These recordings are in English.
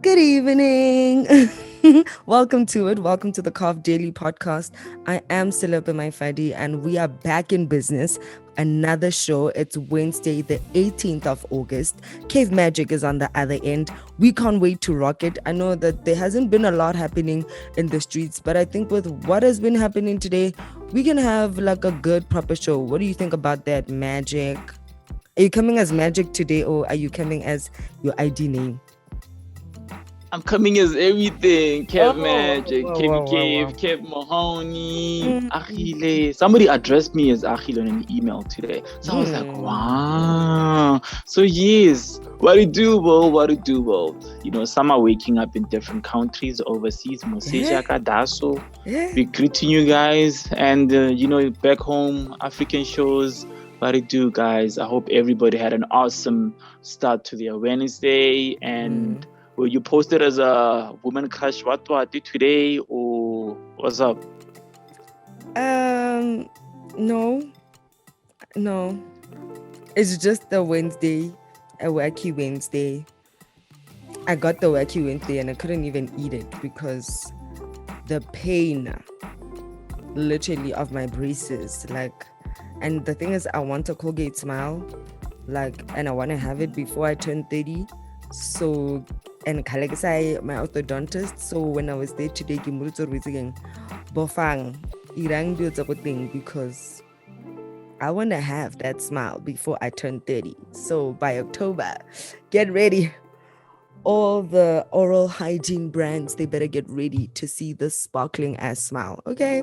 Good evening. Welcome to it. Welcome to the Carve Daily Podcast. I am Selepe Maifadi, and we are back in business. Another show. It's Wednesday, the 18th of August. Cave Magic is on the other end. We can't wait to rock it. I know that there hasn't been a lot happening in the streets, but I think with what has been happening today, we can have like a good, proper show. What do you think about that, Magic? Are you coming as Magic today, or are you coming as your ID name? I'm coming as everything. Kev Magic, Kev, Kev Mohoni, Achille. Somebody addressed me as Achille in an email today. So I was like, wow. So yes, what it do, bro? What it do, bro? You know, some are waking up in different countries overseas. We greeting you guys. And, you know, back home, African shows. What it do, guys? I hope everybody had an awesome start to their Wednesday. And will you post it as a woman crush what today, or what's up? No. It's just a Wednesday, a wacky Wednesday. I got the wacky Wednesday and I couldn't even eat it because the pain literally of my braces, and the thing is I want a Colgate Smile, and I want to have it before I turn 30. So, and Katlego, my orthodontist, so when I was there today, because I want to have that smile before I turn 30. So by October, get ready. All the oral hygiene brands, they better get ready to see this sparkling ass smile. Okay?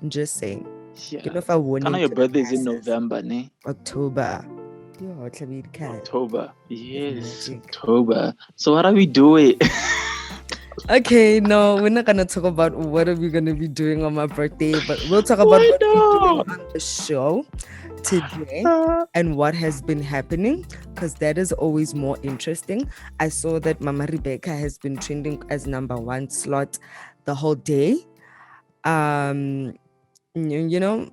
I'm just saying. Yeah. You know, if I your birthday is in November, ne? October. October. Yes, October. So what are we doing? Okay, no, we're not going to talk about what are we going to be doing on my birthday, but we'll talk about what we're doing on the show today and what has been happening, because that is always more interesting. I saw that Mama Rebecca has been trending as #1 slot the whole day. You know,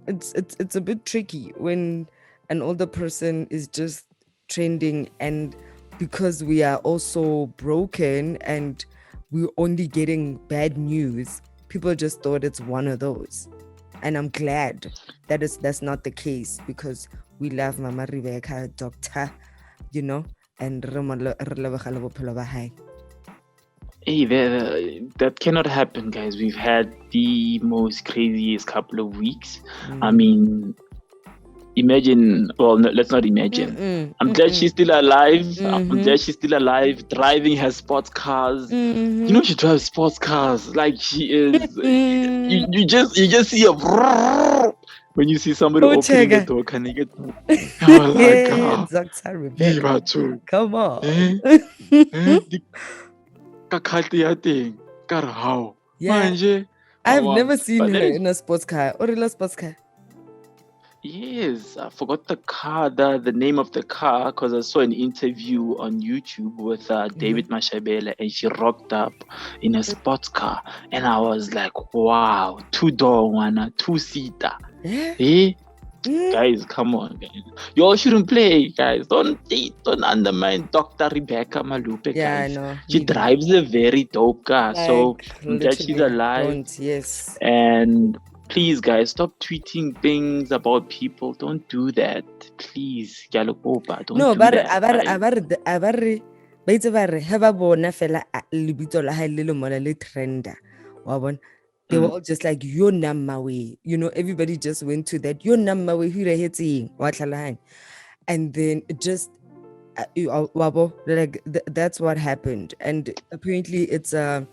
it's a bit tricky when an older person is just trending, and because we are also broken and we're only getting bad news, people just thought it's one of those. And I'm glad that that's not the case, because we love Mama Rebecca, doctor, you know, and hey, that cannot happen, guys. We've had the most craziest couple of weeks. I mean, imagine, well, no, let's not imagine. I'm glad she's still alive. I'm glad she's still alive, driving her sports cars. You know, she drives sports cars like she is. You just see a when you see somebody opening the door. Can you get? Come on. Yeah. I've never seen her in a sports car or a sports car. Yes, I forgot the name of the car, because I saw an interview on YouTube with David Mashabela, and she rocked up in a sports car, and I was like, wow, 2-door one, 2-seater. Guys, come on, guys. You all shouldn't play, guys. Don't undermine Dr. Rebecca Malope, guys. No, she drives a very dope car, so that she's alive. Yes. And please, guys, stop tweeting things about people. Don't do that. Please. Don't do that. They were all just like, your number way. You know, everybody just went to that. Your number way. And then it just, that's what happened. And apparently it's a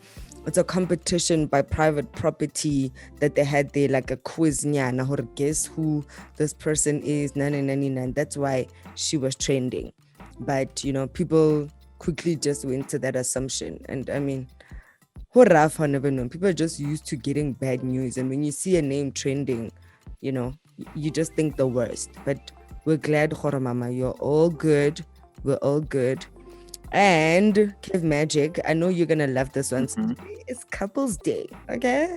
competition by private property that they had there, like a quiz. Guess who this person is. That's why she was trending. But, you know, people quickly just went to that assumption. And I mean, people are just used to getting bad news, and when you see a name trending, you know, you just think the worst. But we're glad, Mama, you're all good. We're all good. And Kev Magic, I know you're gonna love this one. It's Couples Day, okay?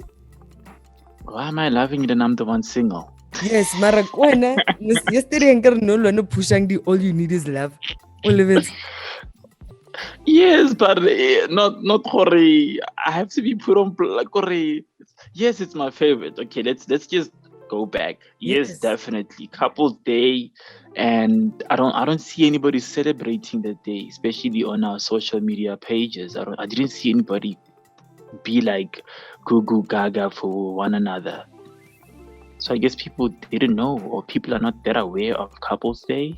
Why am I loving it and I'm the one single? Yes, Mara, yesterday I'm pushing the all you need is love. All of it. Yes, but not Corey. I have to be put on like Corey. Yes, it's my favorite. Okay, let's just go back. Yes, Yes. definitely. Couples Day, and I don't see anybody celebrating the day, especially on our social media pages. I didn't see anybody be like goo goo gaga for one another. So I guess people didn't know, or people are not that aware of Couples Day.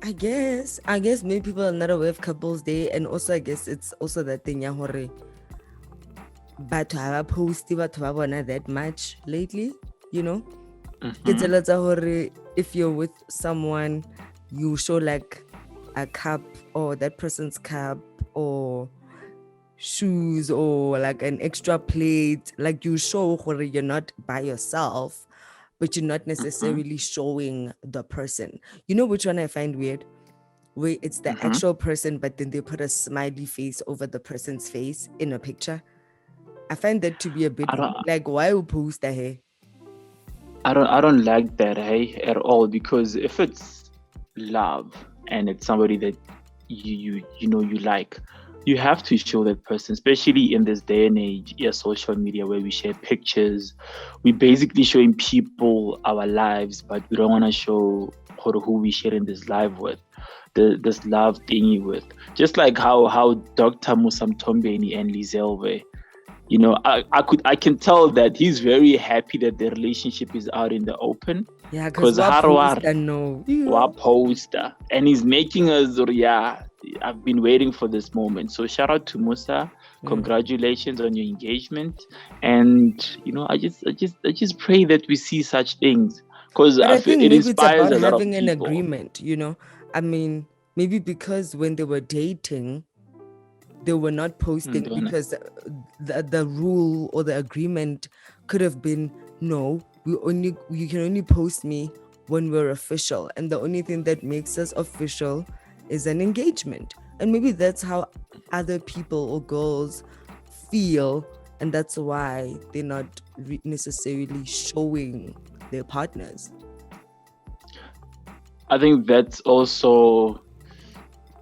I guess maybe people are not aware of Couples Day, and also I guess it's also that thing ya hore batho ha ba posti batho ba bona that much lately, you know. Ke tseletsa hore if you're with someone, you show like a cup or that person's cup or shoes or like an extra plate, like you show hore you're not by yourself, but you're not necessarily showing the person. You know which one I find weird? Where it's the actual person, but then they put a smiley face over the person's face in a picture. I find that to be a bit like, why you post that here? I don't like that, hey, at all, because if it's love and it's somebody that you like, you have to show that person, especially in this day and age, social media, where we share pictures. We're basically showing people our lives, but we don't want to show who we sharing this live with, this love thingy with. Just like how Dr. Musamtombeni and Lizelle were. You know, I can tell that he's very happy that the relationship is out in the open. Yeah, because wa poster, and he's making us. Yeah, I've been waiting for this moment. So shout out to Musa. Congratulations on your engagement, and I just pray that we see such things, because I think it maybe inspires it's about a lot of having an people. agreement. I mean, maybe because when they were dating, they were not posting because the rule or the agreement could have been, no, you can only post me when we're official, and the only thing that makes us official is an engagement. And maybe that's how other people or girls feel, and that's why they're not necessarily showing their partners. I think that's also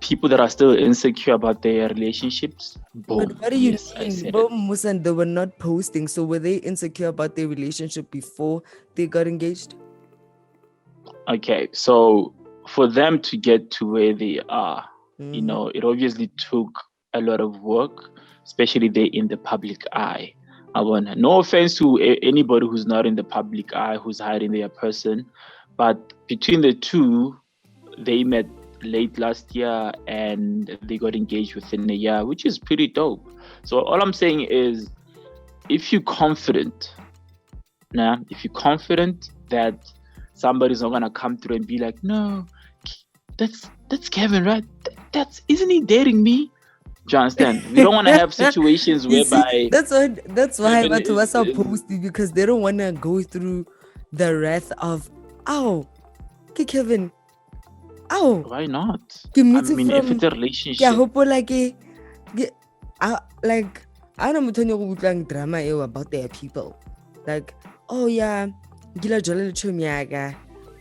people that are still insecure about their relationships. Boom. But what do you mean? Musa, they were not posting, so were they insecure about their relationship before they got engaged? Okay, so for them to get to where they are, it obviously took a lot of work, especially they're in the public eye. No offense to anybody who's not in the public eye, who's hiding their person, but between the two, they met late last year and they got engaged within a year, which is pretty dope. So all I'm saying is, if you're confident that somebody's not gonna come through and be like, no, that's Kevin, right? Isn't he dating me? Do you understand? We don't want to have situations whereby that's why Batho was posting, because they don't want to go through the wrath of, Kevin. Why not? I mean, if it's a relationship. I don't know drama about their people. Like, oh yeah, gila jole chumiaga.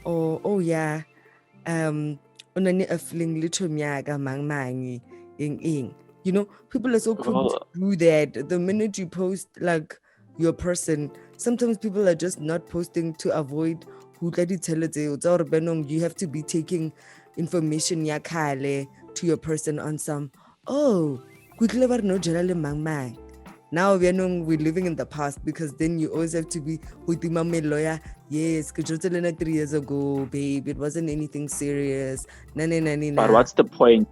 Oh yeah, unani a feeling little miaga mang mangi ing. People are so quick to do that. The minute you post like your person, sometimes people are just not posting to avoid who you have to be taking information yakale to your person on some now we're living in the past, because then you always have to be with the lawyer. Yes, 3 years ago, babe, it wasn't anything serious. But what's the point?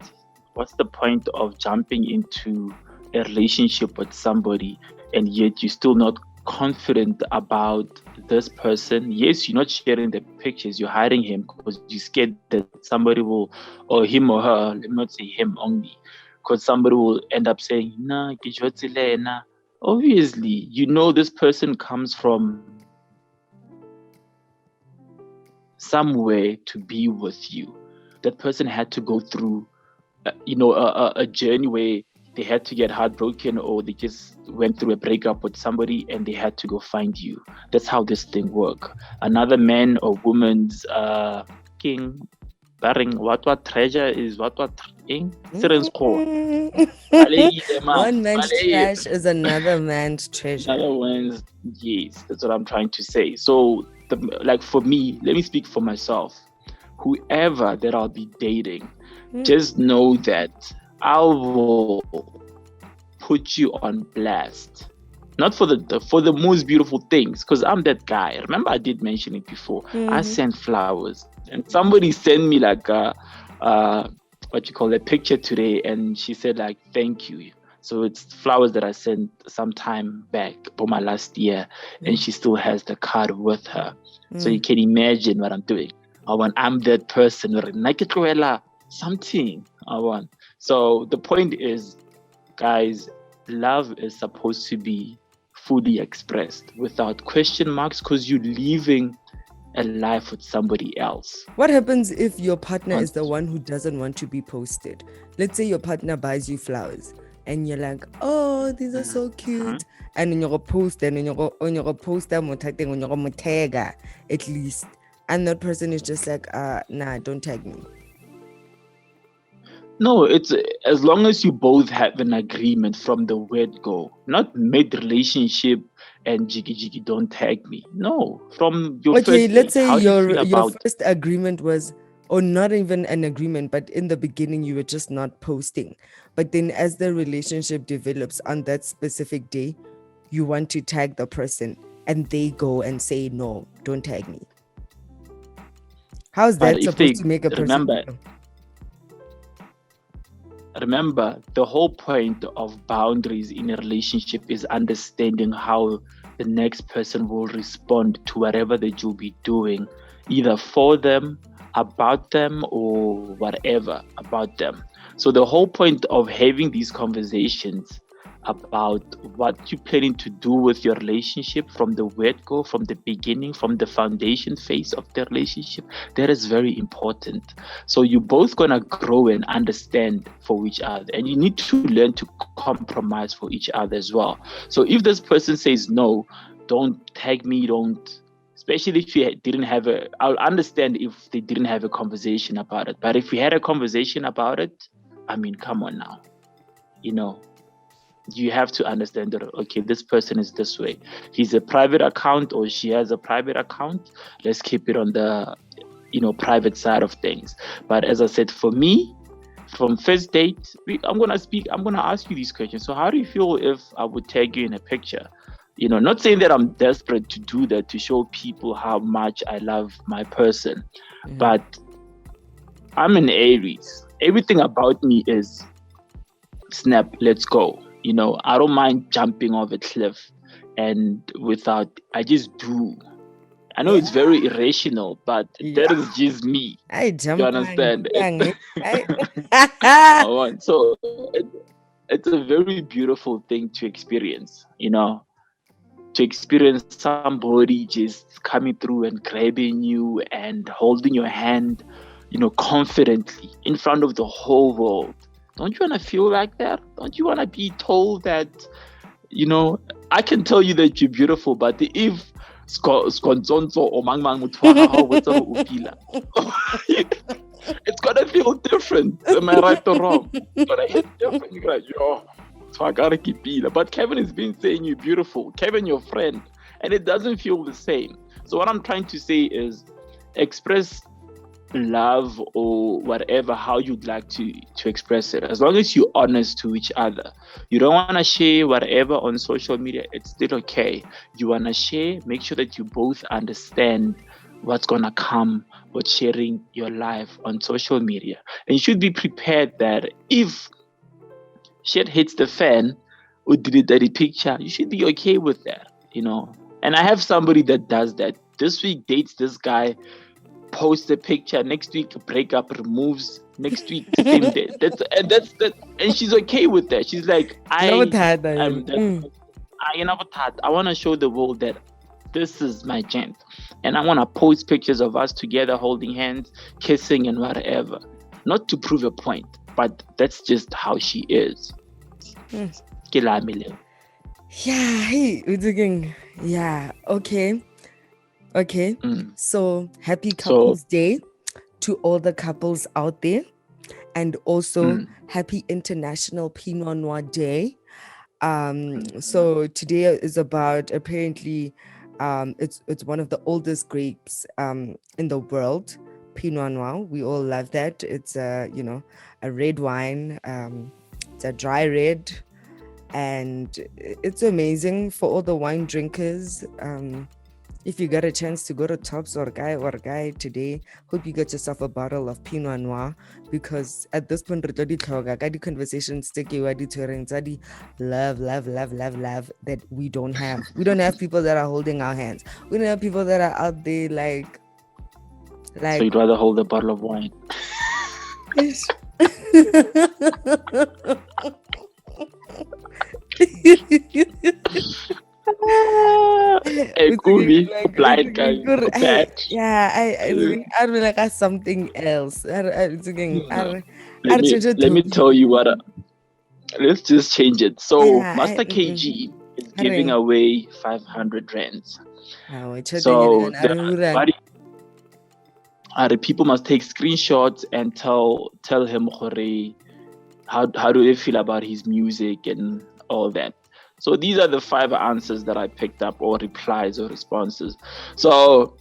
What's the point of jumping into a relationship with somebody and yet you're still not confident about this person? Yes, you're not sharing the pictures, you're hiding him because you're scared that somebody will, or him or her, let me not say him only, because somebody will end up saying, nah, obviously, this person comes from somewhere to be with you. That person had to go through a journey where they had to get heartbroken, or they just went through a breakup with somebody and they had to go find you. That's how this thing works. Another man or woman's king Barring what treasure is what thing. One man's trash is another man's treasure. Another one's, yes, that's what I'm trying to say. So, like for me, let me speak for myself. Whoever that I'll be dating, just know that I will put you on blast. Not for the most beautiful things, because I'm that guy. Remember, I did mention it before. I send flowers, and somebody sent me like a picture today, and she said like thank you. So it's flowers that I sent some time back for my last year, and she still has the card with her. So you can imagine what I'm doing. I'm that person. Something I want. So the point is, guys, love is supposed to be fully expressed without question marks, because you're living a life with somebody else. What happens if your partner is the one who doesn't want to be posted? Let's say your partner buys you flowers and you're like, oh, these are so cute. And in your post, and on your poster, on your tag at least. And that person is just like, nah, don't tag me. No, it's as long as you both have an agreement from the word go, not mid-relationship and jiggy don't tag me. No, from your first let's date, say your first agreement was, or not even an agreement, but in the beginning you were just not posting. But then as the relationship develops on that specific day, you want to tag the person and they go and say, no, don't tag me. How's that supposed to make a person? Remember, the whole point of boundaries in a relationship is understanding how the next person will respond to whatever that you'll be doing, either for them, about them, or whatever about them. So the whole point of having these conversations about what you're planning to do with your relationship from the word go, from the beginning, from the foundation phase of the relationship, that is very important. So you're both going to grow and understand for each other, and you need to learn to compromise for each other as well. So if this person says no, don't tag me, don't, especially if you didn't have I'll understand if they didn't have a conversation about it. But if we had a conversation about it, I mean, come on now, you have to understand that, okay, this person is this way. He's a private account or she has a private account. Let's keep it on the, private side of things. But as I said, for me, from first date, I'm going to ask you these questions. So how do you feel if I would tag you in a picture? Not saying that I'm desperate to do that to show people how much I love my person, but I'm an Aries. Everything about me is snap, let's go. I don't mind jumping off a cliff and I just do. I know it's very irrational, but that is just me. I jump. You understand? So it's a very beautiful thing to experience, to experience somebody just coming through and grabbing you and holding your hand, confidently in front of the whole world. Don't you want to feel like that? Don't you want to be told that, I can tell you that you're beautiful, but if it's going to feel different. Am I right or wrong? It's going to hit different. You're like, but Kevin has been saying you're beautiful. Kevin, your friend. And it doesn't feel the same. So what I'm trying to say is express love or whatever, how you'd like to express it, as long as you're honest to each other. You don't want to share whatever on social media, it's still okay. You want to share, make sure that you both understand what's going to come with sharing your life on social media. And you should be prepared that if shit hits the fan or delete that picture, you should be okay with that, And I have somebody that does that. This week dates this guy, post a picture, next week break up, removes, next week same day. And she's okay with that. She's like, I want to show the world that this is my gent, and I want to post pictures of us together holding hands, kissing and whatever, not to prove a point, but that's just how she is. Yeah, hey, okay. So happy Couples Day. to all the couples out there. And also happy International Pinot Noir Day. So today is about, apparently, it's one of the oldest grapes in the world, Pinot Noir. We all love that. It's a red wine. It's a dry red, and it's amazing for all the wine drinkers. If you got a chance to go to Tops or Guy today, hope you get yourself a bottle of Pinot Noir, because at this point, the conversation sticky, love that we don't have. We don't have people that are holding our hands. We don't have people that are out there like. So you'd rather hold a bottle of wine? Blind guy. I'd be like something else. Let me tell you what. Let's just change it. So Master KG is giving away 500 rands. So the people must take screenshots and tell him how do they feel about his music and all that. So these are the 5 answers that I picked up, or replies or responses. So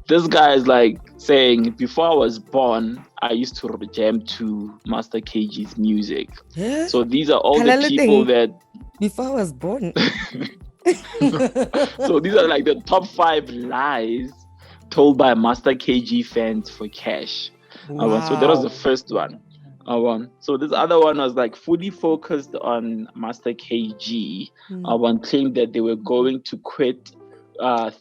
this guy is like saying, before I was born, I used to jam to Master KG's music. Yeah? So these are all the people that... Before I was born. So these are like the top 5 lies told by Master KG fans for cash. Wow. So that was the first one. So this other one was like fully focused on Master KG. Claimed that they were going to quit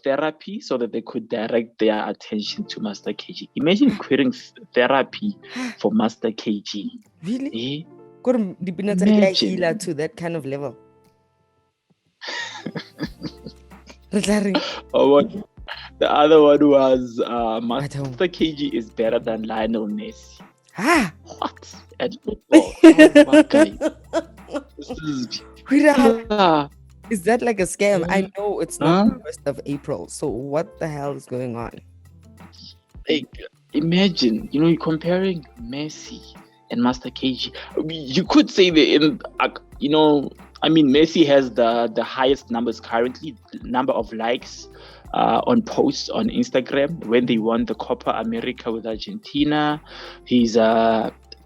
therapy so that they could direct their attention to Master KG. Imagine quitting therapy for Master KG. Really? Imagine. To that kind of level. The other one was Master KG is better than Lionel Messi. What? At football? Is that like a scam? I know it's not the 1st of April. So what the hell is going on? Like, imagine, you're comparing Messi and Master KG. You could say Messi has the highest numbers currently, number of likes on posts on Instagram when they won the Copa America with Argentina. His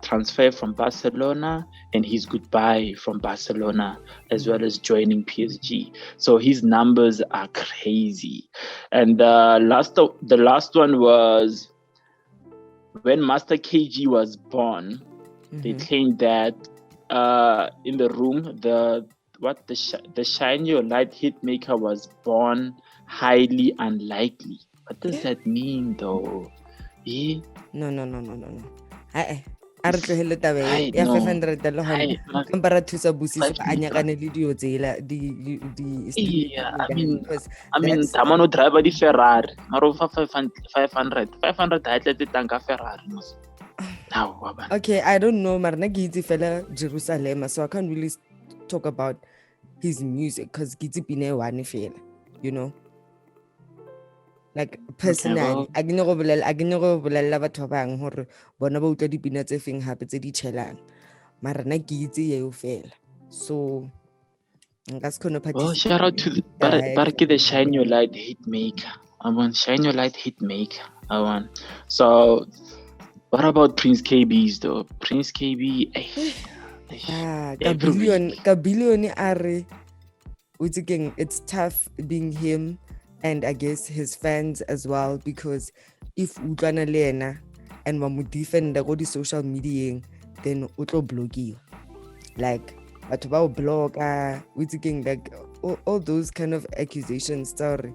transfer from Barcelona and his goodbye from Barcelona, as well as joining PSG. So his numbers are crazy. And the last one was when Master KG was born. They claimed that in the room, the Shine Your Light hitmaker was born highly unlikely. What does that mean, though? No. A re tlohele taba ya 500 le hona kampara thusa busiso ba anyakane le dio tsela di I mean tamano driver di Ferrari maro 500 ha tletse tanka Ferrari mos. Okay, I don't know, marna ke itse fela Jerusalem, so I can't really talk about his music because ke itse pine one fela, like personally. I can go bolella batho ba bang hore bona ba utlwa dipina tse feng hape tse di chelang, mara nna ke itse yeo fela. So nka se khone participate. Shout out to the Shine Your Light hitmaker. Shine Your Light hitmaker. So what about Prince Kaybee's though? Prince Kaybee, Kabillion are it's tough being him, and I guess his fans as well, because if utlwana le yena and wa mo defenda go di social media, then o tlo blokiwa. Like batho ba o blocka, like all those kind of accusations. Sorry,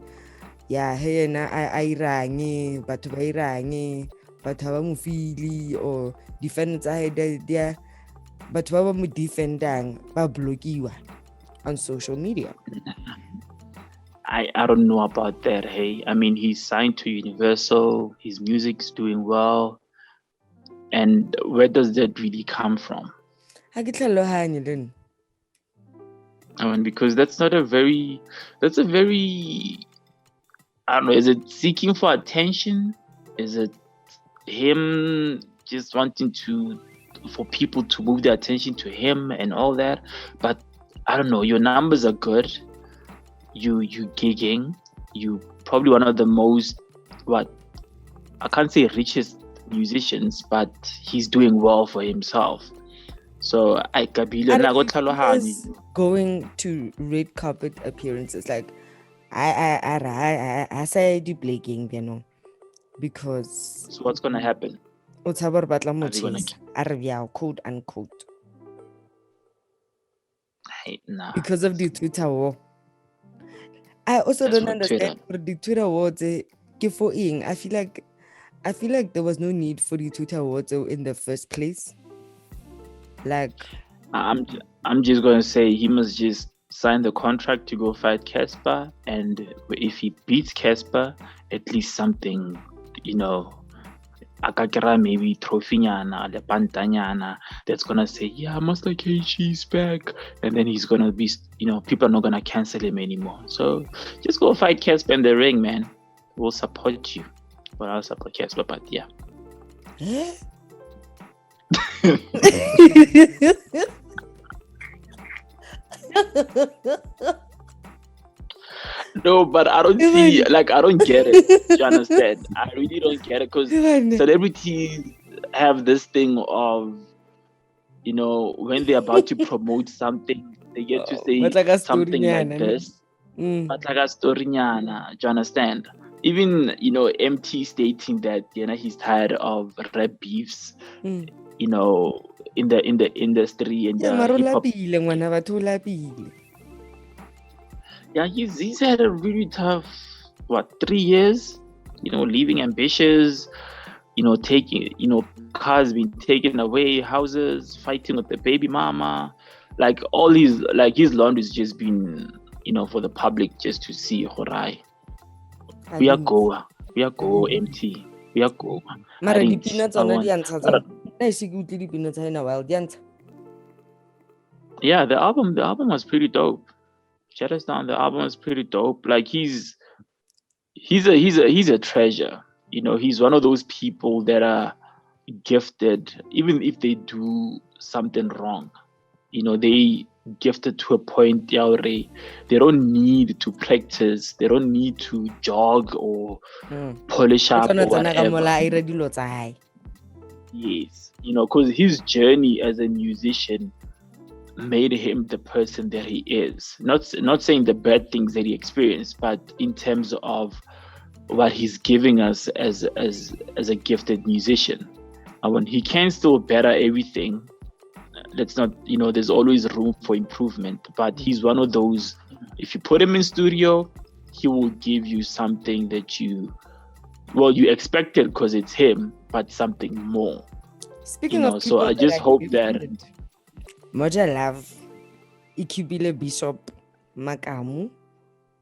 hey yena a irange, batho ba irange, batho ba mo fili or defense I dia batho ba mo defendang ba blokiwa on social media. I don't know about that. Hey, I mean, he's signed to Universal. His music's doing well, and where does that really come from? I mean, because that's a very, I don't know. Is it seeking for attention? Is it him just wanting for people to move their attention to him and all that. But I don't know, your numbers are good. You gigging. You probably one of the most, I can't say richest musicians, but he's doing well for himself. So I Kabila na go tlhalohanye. Going to red carpet appearances, like I say the playing, because So what's gonna happen? quote unquote, Nah. because of the Twitter war. I also don't understand for the Twitter wars. I feel like there was no need for the Twitter wars in the first place. Like, I'm just gonna say he must just sign the contract to go fight Casper, and if he beats Casper, at least something, akakera maybe trophynyana, le pantanyana that's gonna say, yeah, Master KG's back, and then he's gonna be, people are not gonna cancel him anymore. So just go fight Casper in the ring, man. We'll support you. Well, I'll support Casper, but yeah. No, but I don't see, I don't get it. Do you understand? I really don't get it, because celebrities have this thing of, when they're about to promote something, they get to say something like this. But like a story, do you understand? Even, Emtee stating that, he's tired of rap beefs, in the industry and hip-hop. Yeah, he's had a really tough 3 years, leaving ambitious, taking, cars being taken away, houses, fighting with the baby mama, like all his laundry's just been, for the public just to see. Horai, we are go, Emtee, we are go. Mara di peanuts on the answer. Yeah, the album was pretty dope. Shut us down. The album is pretty dope. Like he's a treasure. He's one of those people that are gifted, even if they do something wrong. They gifted to a point where they don't need to practice. They don't need to jog or polish up or whatever. Yes, because his journey as a musician made him the person that he is. Not saying the bad things that he experienced, but in terms of what he's giving us as a gifted musician. And when he can still better everything, let's not, there's always room for improvement. But he's one of those, if you put him in studio, he will give you something that you expected because it's him, but something more. Speaking of so I just hope that Moja Love, Ikubile Bishop Makamu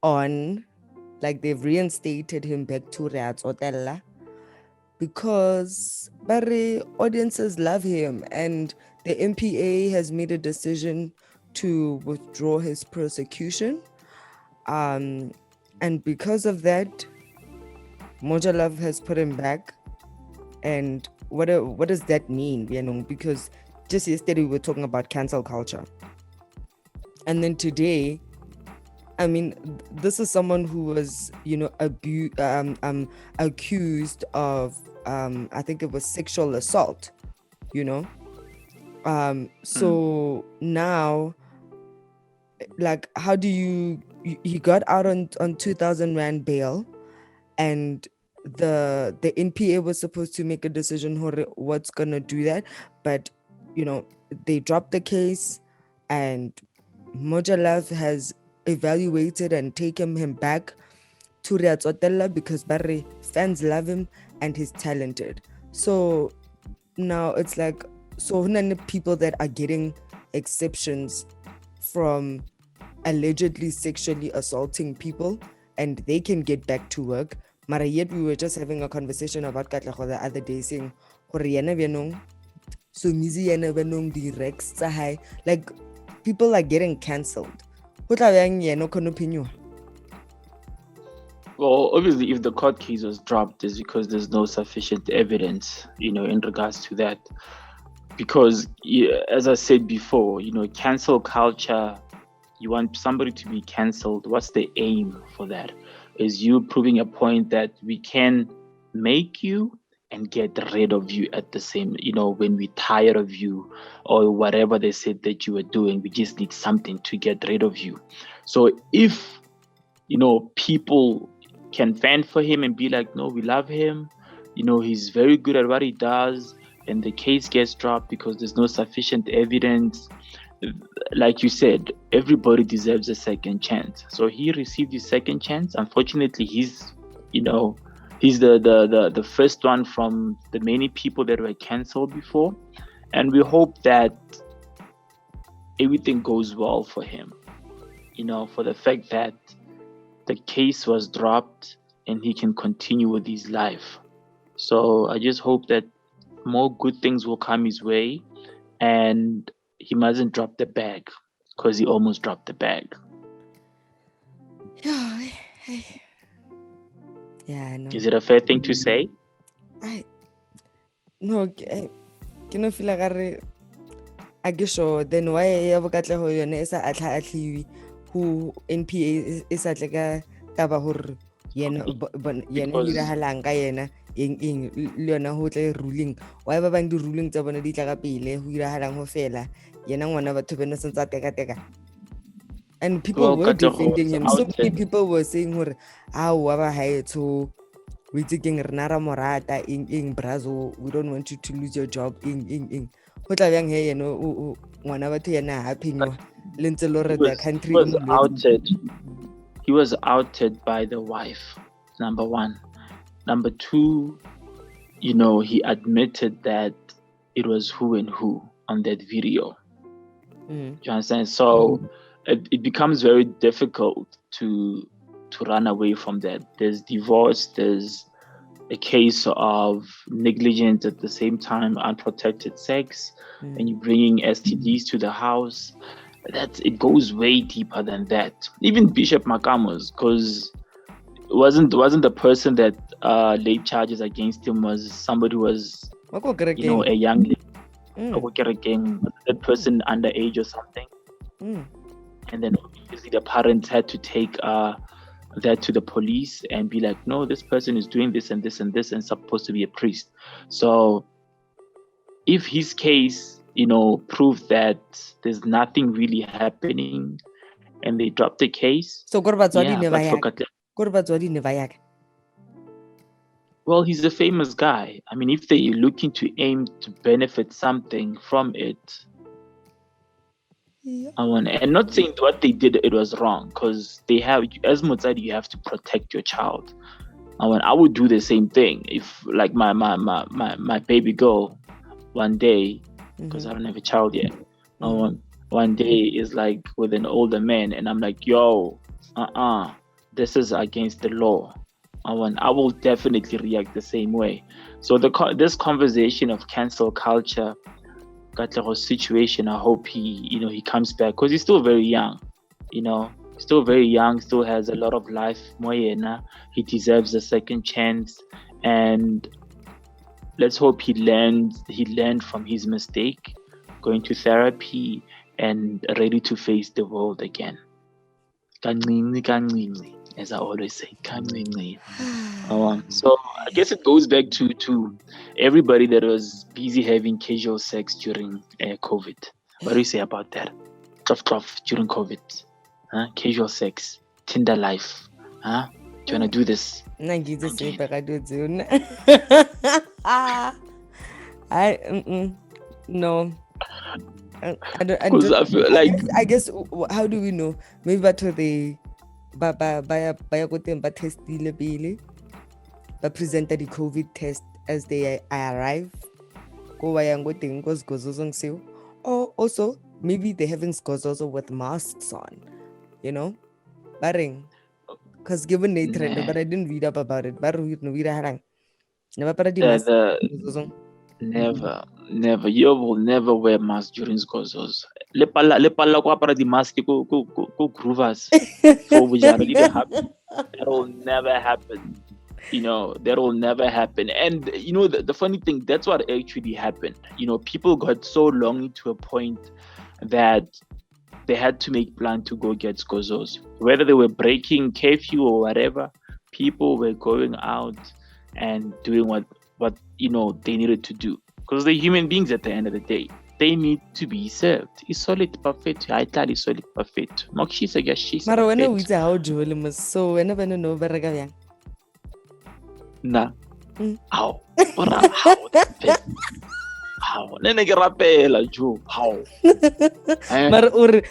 on, like, they've reinstated him back to Otella because audiences love him, and the MPA has made a decision to withdraw his prosecution. And because of that, Moja Love has put him back. And what does that mean? Because just yesterday we were talking about cancel culture, and then today, I mean, this is someone who was, accused of, I think it was sexual assault, So now, like, how do he got out on 2,000 Rand bail, and the NPA was supposed to make a decision what's gonna do that, but they dropped the case, and Moja Love has evaluated and taken him back to Riatsotella because fans love him and he's talented. So now it's like, so many people that are getting exceptions from allegedly sexually assaulting people, and they can get back to work. Mara, yet we were just having a conversation about Katlego the other day, saying, so the like, people are getting cancelled. What are your opinion? Well, obviously, if the court case was dropped, it's because there's no sufficient evidence, in regards to that. Because, yeah, as I said before, cancel culture, you want somebody to be cancelled. What's the aim for that? Is you proving a point that we can make you and get rid of you at the same, when we're tired of you or whatever they said that you were doing, we just need something to get rid of you. So if, people can fan for him and be like, no, we love him, he's very good at what he does, and the case gets dropped because there's no sufficient evidence. Like you said, everybody deserves a second chance. So he received his second chance. Unfortunately, he's the first one from the many people that were cancelled before, and we hope that everything goes well for him. For the fact that the case was dropped and he can continue with his life. So I just hope that more good things will come his way, and he mustn't drop the bag, because he almost dropped the bag. Yeah, no. Is it a fair thing to say? No, ke no feel like I guess so. Then why ya bo Katlego yone e sa atlhiwi who NPA is at like a taba hore yena dirahalang ka yena eng le yona ho tle ruling why ba bang di ruling tsa bona di tla ka pele ho dirahalang ho fela yena ngwana batho bena sentse teka and people were defending him. So many people were saying hore wa ba haetso we thinking rena ra morata in Brazil, we don't want you to lose your job in ho tla bang he yena ngwana batho yena happy no lentse lo re the country he was outed by the wife, number one. Number two, he admitted that it was who and who on that video. Do you understand? So it becomes very difficult to run away from that. There's divorce, there's a case of negligence at the same time, unprotected sex, and you're bringing STDs to the house. It goes way deeper than that. Even Bishop Makamos, because wasn't the person that laid charges against him was somebody who was a young lady, that person underage or something, and then obviously the parents had to take that to the police and be like, no, this person is doing this and this and this and supposed to be a priest. So if his case proved that there's nothing really happening and they dropped the case, so well, he's a famous guy. I mean, if they're looking to aim to benefit something from it, and not saying what they did it was wrong, because they have, as Motsadi, you have to protect your child. I would do the same thing if, like, my baby girl one day, because I don't have a child yet, one day is like with an older man, and I'm like, yo, this is against the law. I will definitely react the same way. So this conversation of cancel culture, Katlego's situation, I hope he comes back, because he's still very young, still very young, still has a lot of life. Moyena, he deserves a second chance, and let's hope he learned from his mistake, going to therapy and ready to face the world again. Kancinci, as I always say, kancinci. So I guess it goes back to everybody that was busy having casual sex during COVID. What do you say about that? Tough during COVID. Casual sex, Tinder life. Do you want to do this? No. I don't, I feel like, I guess how do we know? Maybe but they ba go teng ba testile pele ba presented the COVID test as they arrive go ba yang go teng go sgozozong seo, or also maybe they having sgozozo with masks on, barring, because given the trend, but I didn't read up about it. Never. You will never wear mask during sgozos. Le palla go apara di mask go groovers. So we are really happy. That will never happen. That will never happen. And the funny thing, that's what actually happened. People got so long to a point that they had to make plan to go get skozos. Whether they were breaking curfew or whatever, people were going out and doing what they needed to do. Because they're human beings at the end of the day. They need to be served. Isolate perfect. I tell isolate perfect. Mokshisa gashisa. Mara wena o itse ha o jole mos. So wena bana no bereka bjang? Na. How? How? Nene ke rapela jo. How? Mara or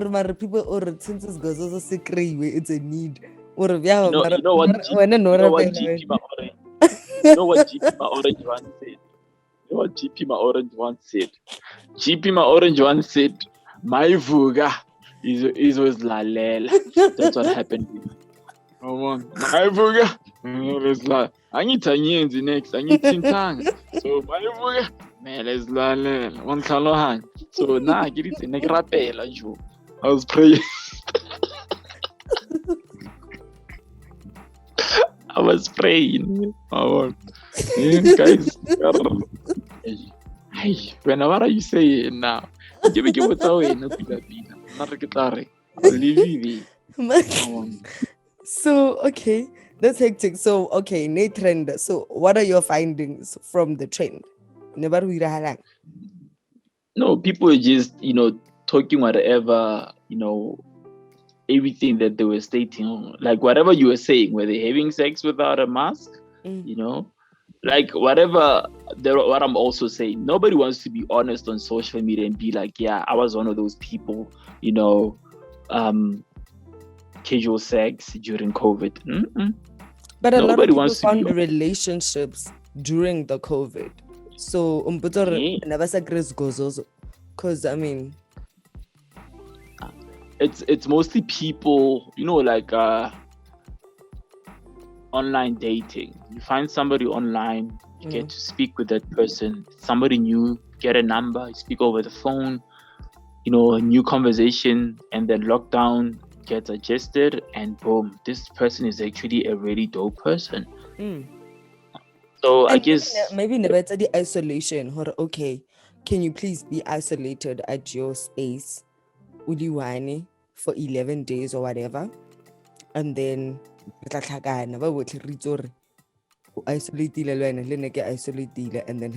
mara people or since it goes also secret it's a need. Or bjang mara wena no rapela. You know what GP my orange one said? GP my orange one said, my vuga is always lalela. That's what happened. Come on. My vuga is la. I need Tanyenzi next. I need Tintang. So my vuga man is lalela. One kalohan. So now I get it in Negrapela. I was praying. I was praying. Guys. Hey, whenever are you saying now? Give me what's away, not So, okay, that's hectic. So, okay, Nate trend. So, what are your findings from the trend? Never we No, people are just, talking whatever, everything that they were stating, like whatever you were saying, were they having sex without a mask? Like whatever. What I'm also saying, nobody wants to be honest on social media and be like, yeah, I was one of those people, casual sex during COVID. But a lot of people found relationships during the COVID. So because I mean, it's mostly people, like online dating. You find somebody online, you get to speak with that person, somebody new, get a number, you speak over the phone, a new conversation, and then lockdown gets adjusted, and boom, this person is actually a really dope person. So I guess maybe never the isolation. Okay, can you please be isolated at your space for 11 days or whatever, and then isolate and then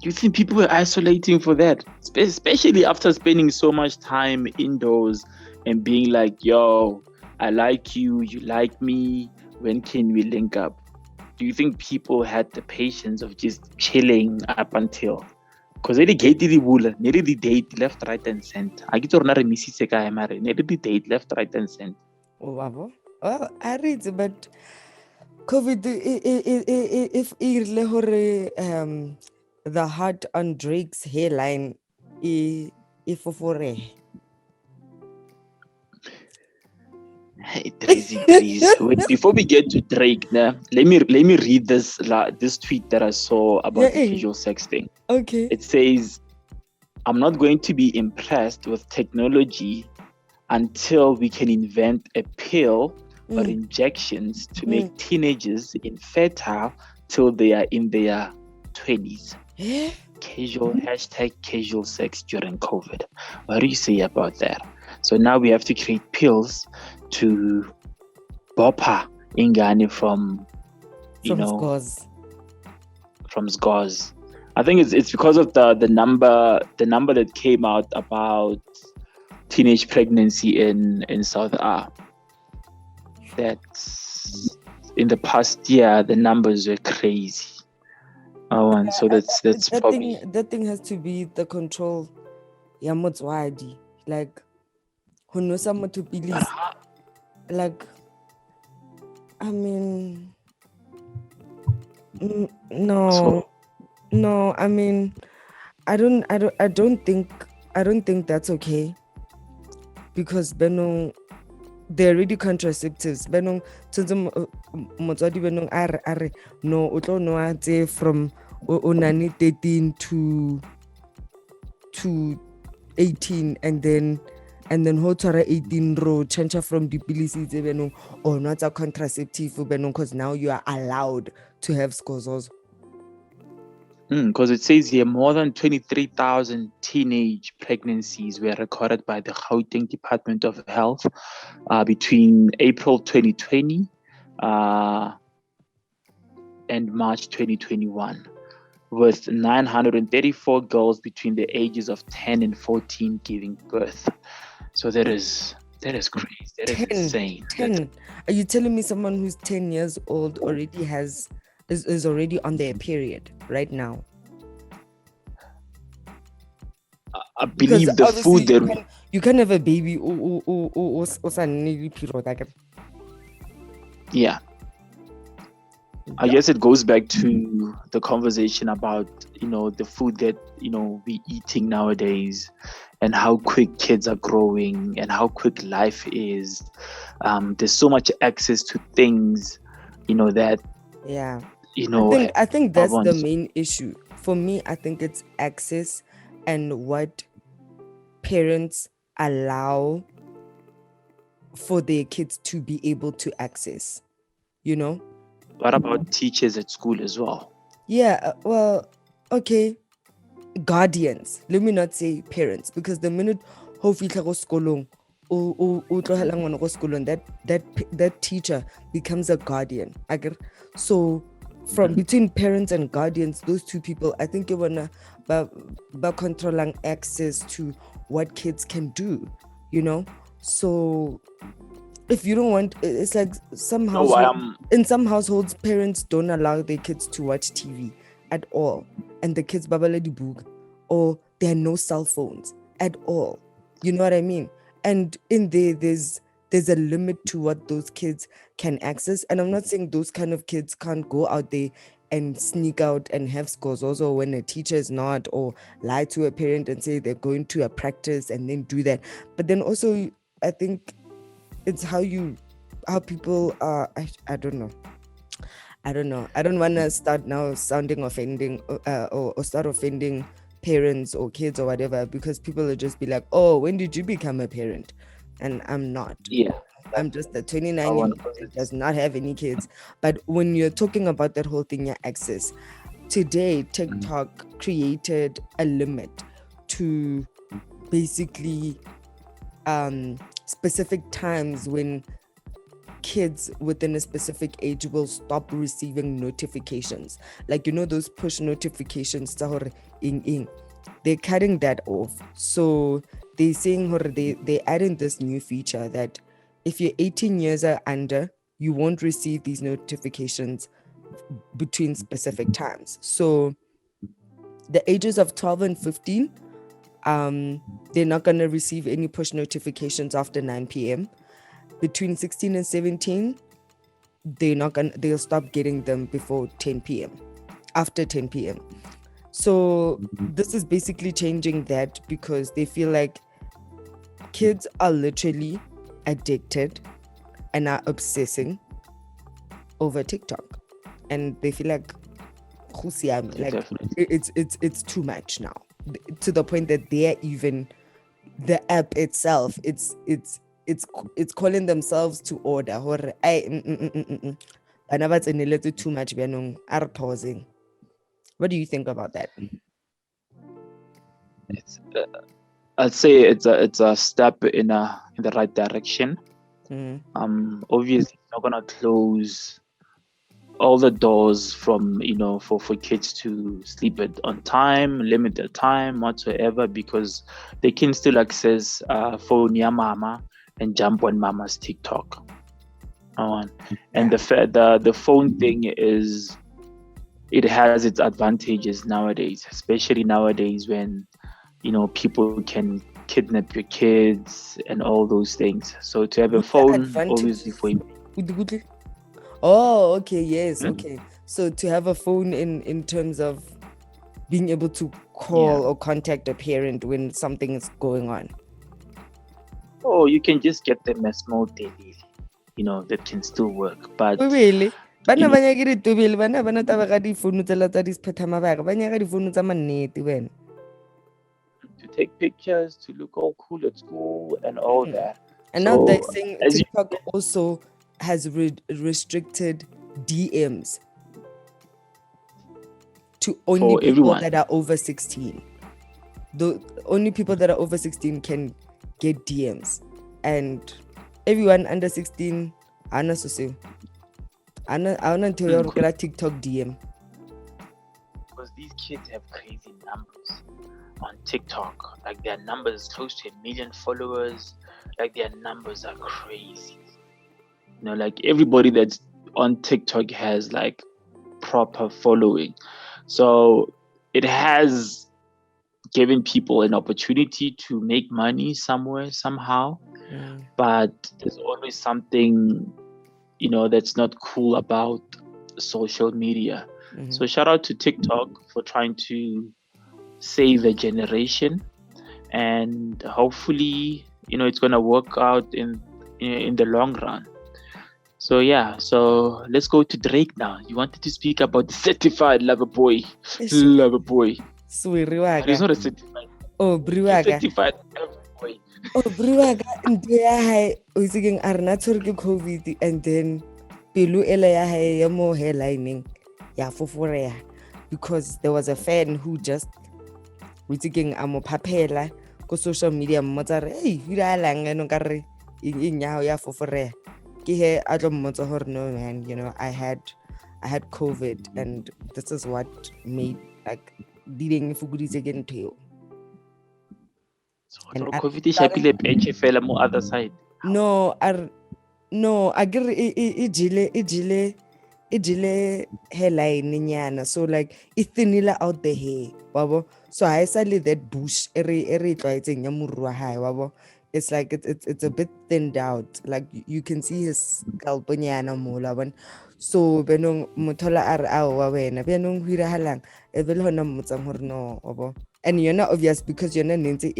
you think people were isolating for that, especially after spending so much time indoors and being like, yo, I like you, you like me, when can we link up? Do you think people had the patience of just chilling up until? Because they gate the bull, nearly the date left, right, and center. I get not a missy sekai marry, nearly the date left, right, and center. Oh, I read, but COVID, if the heart on Drake's hairline, if for Hey, please. Wait, before we get to Drake, let me read this tweet that I saw about the visual sex thing. Okay. It says, I'm not going to be impressed with technology until we can invent a pill or injections to make teenagers infertile till they are in their 20s. Casual sex during COVID. What do you say about that? So now we have to create pills to bopper ingane from scores. I think it's because of the number that came out about teenage pregnancy in South Africa. That in the past year the numbers were crazy. So that's probably that thing has to be the control. Yamotswadi, like who knows someone to believe. Like, I mean, no. I mean, I don't think that's okay, because they're already contraceptives. From 13 to 18 and then ho tshwara 18 ro change from dipilisi tse benong or not a contraceptive benong because now you are allowed to have scozozo. Because it says here more than 23,000 teenage pregnancies were recorded by the Gauteng Department of Health between April 2020 and March 2021, with 934 girls between the ages of 10 and 14 giving birth. So that is crazy. That is insane. 10. Are you telling me someone who's 10 years old already is already on their period right now? I believe the food that you can have a baby yeah. I guess it goes back to the conversation about, the food that, we eating nowadays and how quick kids are growing and how quick life is. There's so much access to things, that, yeah. I think that's the main issue. For me, I think it's access and what parents allow for their kids to be able to access, What about teachers at school as well? Yeah, well, okay. Guardians. Let me not say parents, because the minute ho fihla go sekolong o tlohela ngwana go sekolong, that teacher becomes a guardian. So from between parents and guardians, those two people, I think you wanna ba controlling access to what kids can do, So if you don't want, it's like in some households, parents don't allow their kids to watch TV at all, and the kids babala di book, or there are no cell phones at all. You know what I mean? And in there's a limit to what those kids can access. And I'm not saying those kind of kids can't go out there and sneak out and have scores also when a teacher is not, or lie to a parent and say they're going to a practice and then do that. But then also, I think it's how people are. I don't know. I don't want to start now sounding offending or start offending parents or kids or whatever, because people will just be like, oh, when did you become a parent? And I'm not. Yeah. I'm just a 29-year-old that does not have any kids. But when you're talking about that whole thing, your access, today TikTok created a limit to basically specific times when kids within a specific age will stop receiving notifications, like those push notifications. They're cutting that off. So they're saying they adding this new feature that if you're 18 years or under, you won't receive these notifications between specific times. So the ages of 12 and 15, they're not going to receive any push notifications after 9 p.m. Between 16 and 17, they'll stop getting them before 10 p.m. after 10 p.m. So this is basically changing that, because they feel like kids are literally addicted and are obsessing over TikTok, and they feel like it's too much now, to the point that they're even, the app itself, it's calling themselves to order. Too much. Pausing. What do you think about that? I'd say it's a step in the right direction. Obviously, it's not gonna close all the doors from for kids to sleep on time, limit their time whatsoever, because they can still access phone ya mama and jump on mama's TikTok. And the phone thing is, it has its advantages nowadays, especially nowadays when people can kidnap your kids and all those things. So to have a phone, obviously for him. Oh, okay, yes, okay. So to have a phone in terms of being able to call or contact a parent when something is going on. Oh, you can just get them a small TV, that can still work. But really? Bana banyakire tobile, bana taba ka difounu tsa di sephetha mabaka, banyaka difounu tsa mannete wena. to take pictures, to look all cool at school, and all that. And now they're So, saying as you TikTok also has restricted DMs to only for people everyone. that are over 16. The only people that are over 16 can get DMs, and everyone under 16 ana so ana until you get a TikTok DM. Because these kids have crazy numbers on TikTok. Like their numbers close to 1 million followers. Like their numbers are crazy. You know, like everybody that's on TikTok has like proper following. So it has given people an opportunity to make money somewhere, somehow. But there's always something, that's not cool about social media. So shout out to TikTok for trying to save a generation, and hopefully, it's gonna work out in the long run. So yeah, so let's go to Drake now. You wanted to speak about the certified lover boy. Lover boy. But he's not a certified. Oh, Briwaga. Certified lover boy. Oh, Briwaga. Ndia was again Arnatur COVID, and then Pilu Elaya mo hairlining. Yeah, for because there was a fan who just was again amo papela go social media mother. Hey, hira lang no kare in ya for no man, I had COVID, and this is what made like dealing with again to you. So COVID is happy fela mo other side. No, I get ijile hairline nyana, so like it thinila out the hair, wabo. So I suddenly that bush eri trying ya murwa hai, wabo. It's like it's a bit thinned out. Like you can see his scalp nyana mola one. So benong mutola ar awa wena benong hira halang evil hona mutsang horno obo. And you're not obvious because you're not into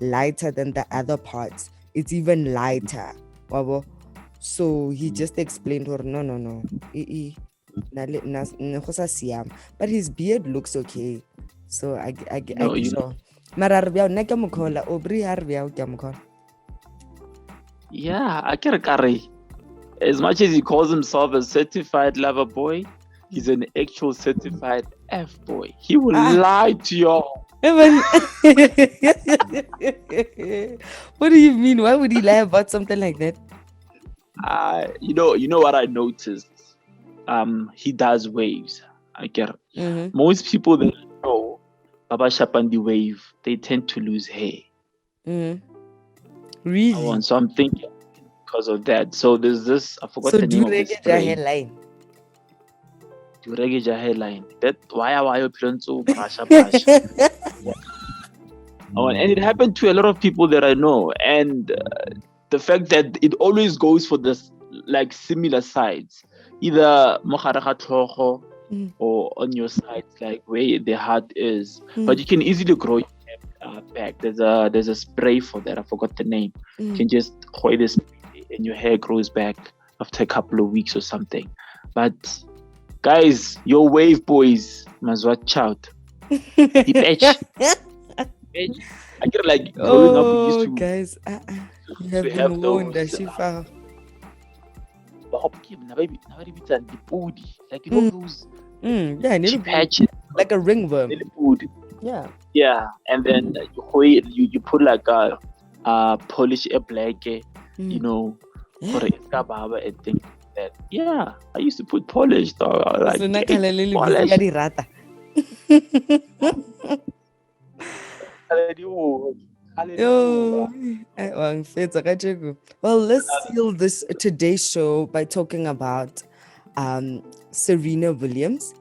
lighter than the other parts. It's even lighter, wabo. So he just explained her no. But his beard looks okay. So I sure. Yeah, I can carry. As much as he calls himself a certified lover boy, he's an actual certified F boy. He will lie to y'all. What do you mean? Why would he lie about something like that? You know what I noticed? He does waves. I get it. Most people that know Baba Shapandi wave, they tend to lose hair. Really? So I'm thinking because of that. So there's this, I forgot the name of this spray. Hairline. Do regular hairline. That why you plan to brush. And it happened to a lot of people that I know, and the fact that it always goes for this like similar sides, either or on your sides, like where the heart is. But you can easily grow your hair back. There's a spray for that. I forgot the name. You can just hold this and your hair grows back after a couple of weeks or something. But guys, your wave boys must watch out. I get like growing up, we used to. Guys, you have been warned, Shifa. Like those yeah, patches, like a ringworm. Yeah, and then you put like a polish a black, for a baba and things like that. Yeah, I used to put polish like polish. Well, let's seal this today's show by talking about Serena Williams.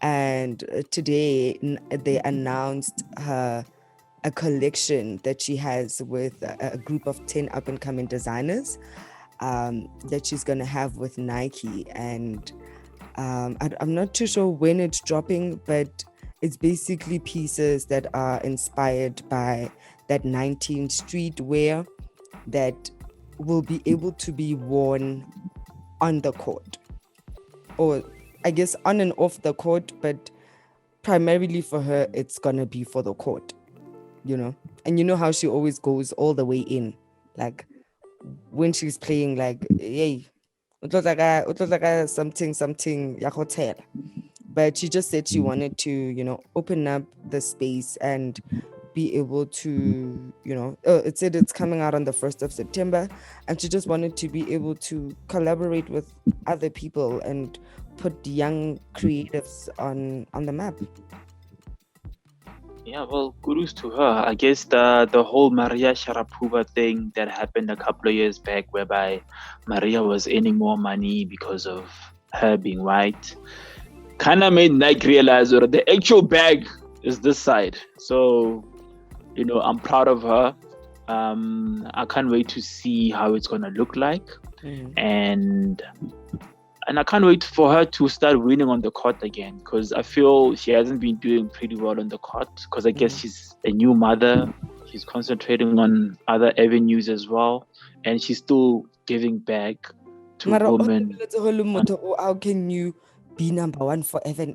And today they announced a collection that she has with a group of 10 up-and-coming designers that she's going to have with Nike. And I'm not too sure when it's dropping, but it's basically pieces that are inspired by that 19th street wear that will be able to be worn on the court, or I guess on and off the court, but primarily for her, it's gonna be for the court. and you know how she always goes all the way in, like when she's playing, like, yay, something ya hotel. But she just said she wanted to, open up the space and be able to, it said it's coming out on the 1st of September, and she just wanted to be able to collaborate with other people and put young creatives on the map. Yeah, well, kudos to her. I guess the whole Maria Sharapova thing that happened a couple of years back, whereby Maria was earning more money because of her being white, kind of made Nike realize that the actual bag is this side. So, I'm proud of her. I can't wait to see how it's gonna look like, and I can't wait for her to start winning on the court again, because I feel she hasn't been doing pretty well on the court, because I guess she's a new mother. She's concentrating on other avenues as well, and she's still giving back to women. How can you be number one forever?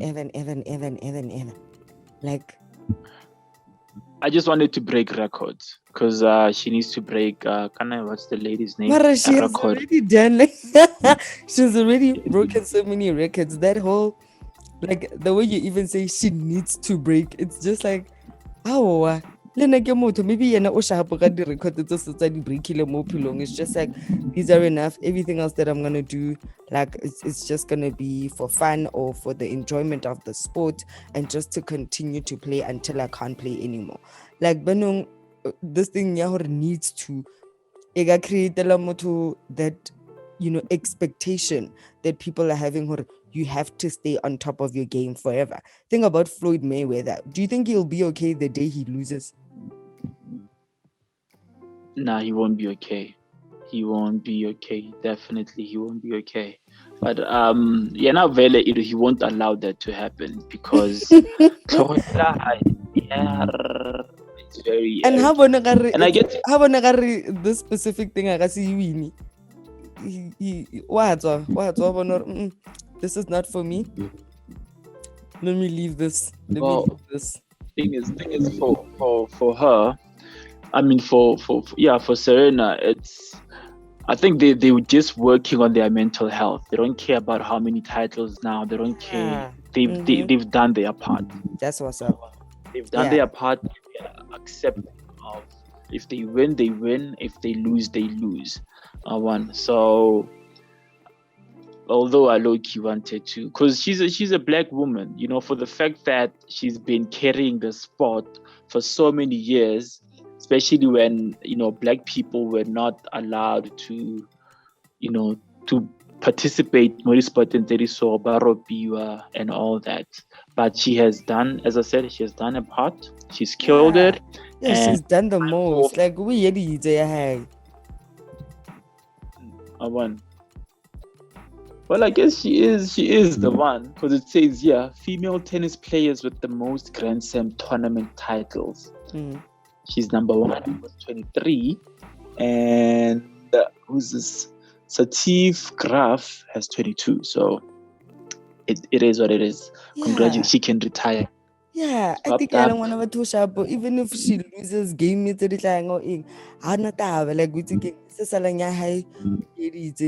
Like, I just wanted to break records, because she needs to break. What's the lady's name? She has already done. She's already broken so many records. That whole, like, the way you even say she needs to break, it's just like, oh, maybe it's just like, these are enough. Everything else that I'm gonna do, like, it's just gonna be for fun or for the enjoyment of the sport, and just to continue to play until I can't play anymore. Like, Benung, this thing needs to create that, expectation that people are having, you have to stay on top of your game forever. Think about Floyd Mayweather. Do you think he'll be okay the day he loses? Nah, he won't be okay. He won't be okay. Definitely, he won't be okay. But he won't allow that to happen, because it's very. And how and I get this specific thing I see you this is not for me. Let me leave this. Thing is for her. I mean, for Serena, I think they were just working on their mental health. They don't care about how many titles now. They don't care. They've done their part. That's what's up. They've done their part. Accepting of, if they win, they win. If they lose, they lose. So, although I low-key wanted to, because she's a black woman, for the fact that she's been carrying the sport for so many years, especially when black people were not allowed to to participate in sport and baropiwa and all that. But she has done, as I said, she has done a part. She's killed it. Yeah, she's done the most. Like, we hey. Well, I guess she is the one, because it says female tennis players with the most Grand Slam tournament titles. She's number 1 with 23, and who's this? Satif Graf has 22. So it is what it is. Congratulations, she can retire. Yeah, I think I don't want to sharp, even if she loses game, it's like we think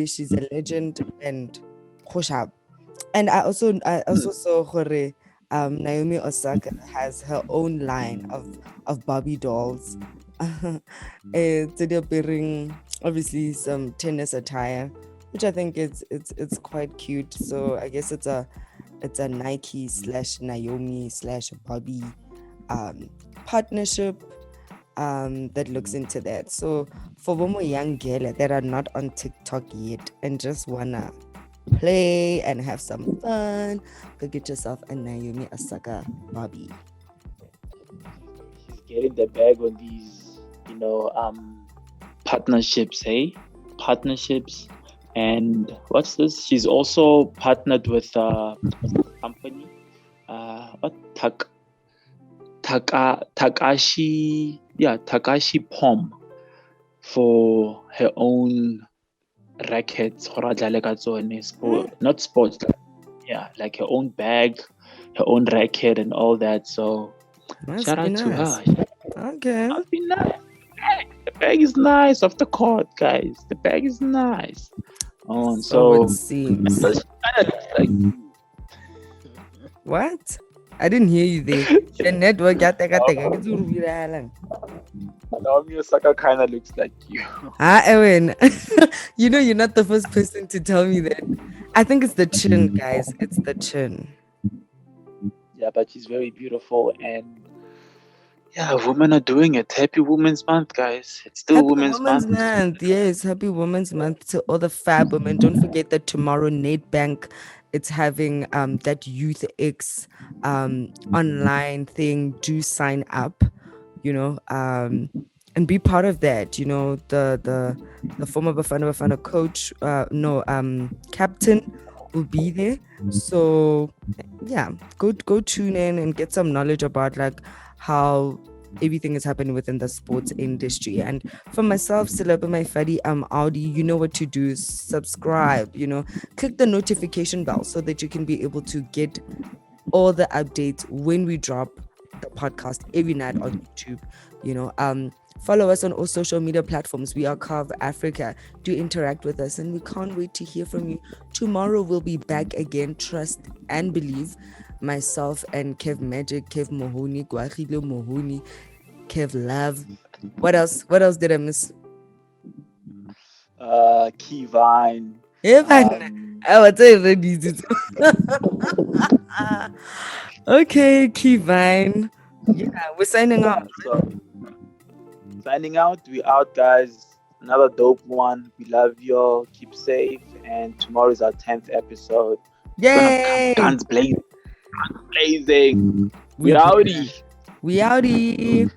she's a legend and sharp. And I also saw Naomi Osaka has her own line of Barbie dolls. They're wearing obviously some tennis attire, which I think it's quite cute. So I guess it's a Nike / Naomi / Barbie partnership that looks into that. So for more young girls that are not on TikTok yet and just wanna play and have some fun, go get yourself a Naomi Osaka Barbie. She's getting the bag on these partnerships, partnerships. And what's this? She's also partnered with a company, Takashi Pom, for her own rackets, not sports, like her own bag, her own racket and all that. So shout out to her. Okay. Must be nice. The bag is nice off the court, guys. The bag is nice. So it seems. Kind of looks like What? I didn't hear you there. The network Naomi Osaka kind of looks like you. Ewan. You know, you're not the first person to tell me that. I think it's the chin, guys. It's the chin. Yeah, but she's very beautiful, and yeah, women are doing it. Happy Women's Month, guys. It's still Happy Women's Month. Yes, happy Women's Month to all the fab women. Don't forget that tomorrow Nedbank, it's having that Youth X online thing. Do sign up, you know, and be part of that. You know, the former Bafana coach, captain will be there. So yeah, go tune in and get some knowledge about like how everything is happening within the sports industry. And for myself, Selepe, Maifadi, Audi, you know what to do. Subscribe, you know, click the notification bell so that you can be able to get all the updates when we drop the podcast every night on YouTube. You know, follow us on all social media platforms. We are Carve Africa. Do interact with us, and we can't wait to hear from you. Tomorrow we'll be back again. Trust and believe. Myself and Kev Magic, Kev Mohoni, Keoagile Mohoni, Kev Love. What else? What else did I miss? Keyvine. I tell you ready. Okay, Keyvine. Yeah, we're signing out. So, signing out. We out, guys. Another dope one. We love you. Keep safe. And tomorrow is our 10th episode. Yay! Guns blazing. We outie. We outie.